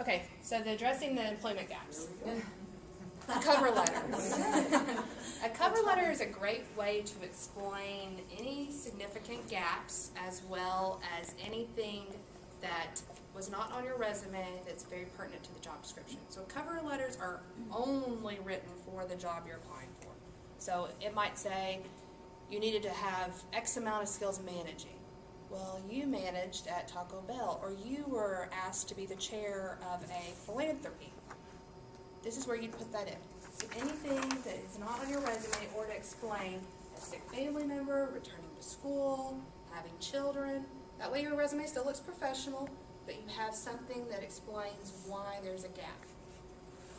Okay, so addressing the employment gaps. Cover letters. A cover letter is a great way to explain any significant gaps as well as anything that was not on your resume that's very pertinent to the job description. So cover letters are only written for the job you're applying for. So it might say you needed to have X amount of skills managing. Well, you managed at Taco Bell, or you were asked to be the chair of a philanthropy. This is where you'd put that in. So anything that is not on your resume, or to explain a sick family member, returning to school, having children. That way your resume still looks professional, but you have something that explains why there's a gap.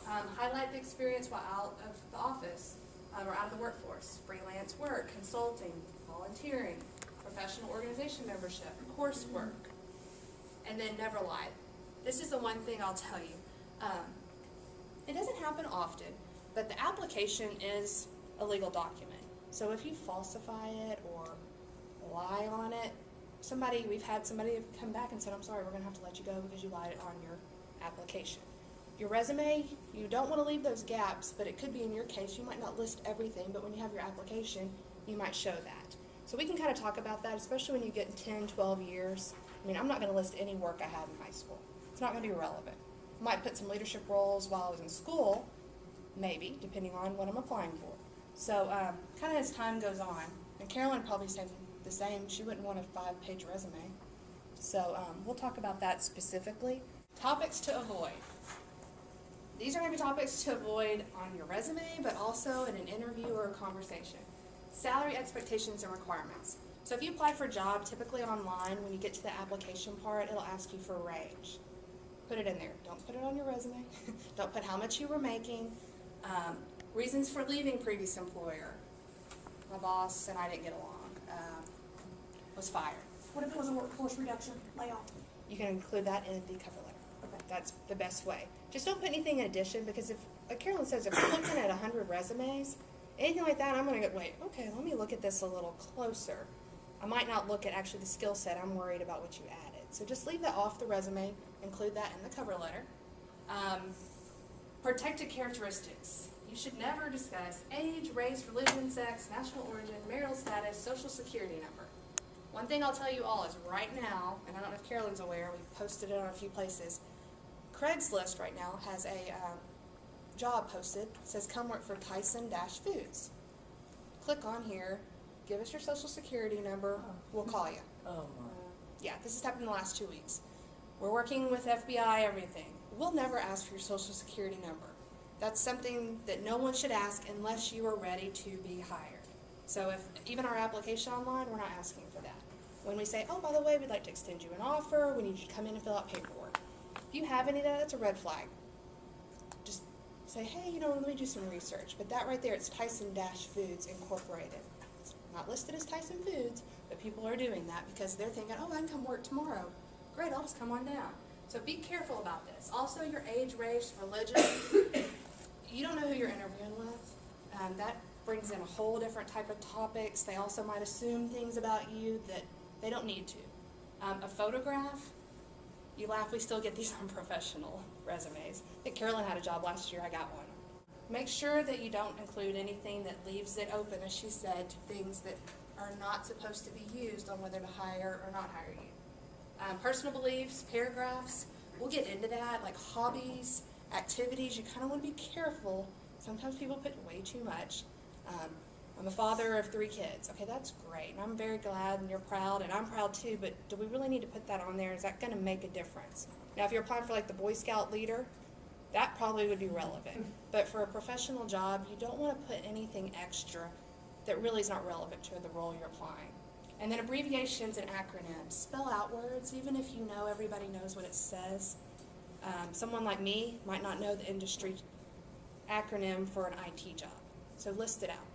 Highlight the experience while out of the office or out of the workforce. Freelance work, consulting, volunteering, professional organization membership, coursework. And then never lie. This is the one thing I'll tell you. It doesn't happen often, but the application is a legal document. So if you falsify it or lie on it, we've had somebody come back and said, I'm sorry, we're going to have to let you go because you lied on your application. Your resume, you don't want to leave those gaps, but it could be in your case. You might not list everything, but when you have your application, you might show that. So we can kind of talk about that, especially when you get 10, 12 years. I mean, I'm not going to list any work I had in high school. It's not going to be relevant. I might put some leadership roles while I was in school, maybe, depending on what I'm applying for. So kind of as time goes on, and Carolyn would probably say the same, she wouldn't want a 5-page resume. So we'll talk about that specifically. Topics to avoid. These are going to be topics to avoid on your resume, but also in an interview or a conversation. Salary expectations and requirements. So if you apply for a job, typically online, when you get to the application part, it'll ask you for a range. Put it in there. Don't put it on your resume. Don't put how much you were making. Reasons for leaving previous employer. My boss and I didn't get along. Was fired. What if it was a workforce reduction, layoff? You can include that in the cover letter. Okay. That's the best way. Just don't put anything in addition, because if, like Carolyn says, if we're looking at 100 resumes, anything like that, I'm going to go, wait, okay, let me look at this a little closer. I might not look at actually the skill set. I'm worried about what you added. So just leave that off the resume, include that in the cover letter. Protected characteristics. You should never discuss age, race, religion, sex, national origin, marital status, social security number. One thing I'll tell you all is right now, and I don't know if Carolyn's aware, we've posted it on a few places, Craigslist right now has a job posted. It says come work for Tyson-Foods. Click on here, give us your social security number, we'll call you. Oh my. Yeah, this has happened in the last 2 weeks. We're working with FBI, everything. We'll never ask for your social security number. That's something that no one should ask unless you are ready to be hired. So if even our application online, we're not asking for that. When we say, oh, by the way, we'd like to extend you an offer, we need you to come in and fill out paperwork. If you have any of that, that's a red flag. Just say, hey, let me do some research. But that right there, it's Tyson-Foods Incorporated. It's not listed as Tyson Foods, but people are doing that because they're thinking, oh, I can come work tomorrow. Great, I'll just come on down. So be careful about this. Also, your age, race, religion. You don't know who you're interviewing with. That brings in a whole different type of topics. They also might assume things about you that they don't need to. A photograph, you laugh, we still get these on professional resumes. I think Carolyn had a job last year, I got one. Make sure that you don't include anything that leaves it open, as she said, to things that are not supposed to be used on whether to hire or not hire you. Personal beliefs, paragraphs, we'll get into that, like hobbies, activities. You kind of want to be careful. Sometimes people put way too much. I'm a father of 3 kids. Okay, that's great, and I'm very glad, and you're proud, and I'm proud too, but do we really need to put that on there? Is that going to make a difference? Now, if you're applying for like the Boy Scout leader, that probably would be relevant. But for a professional job, you don't want to put anything extra that really is not relevant to the role you're applying. And then abbreviations and acronyms. Spell out words, even if you know everybody knows what it says. Someone like me might not know the industry acronym for an IT job. So list it out.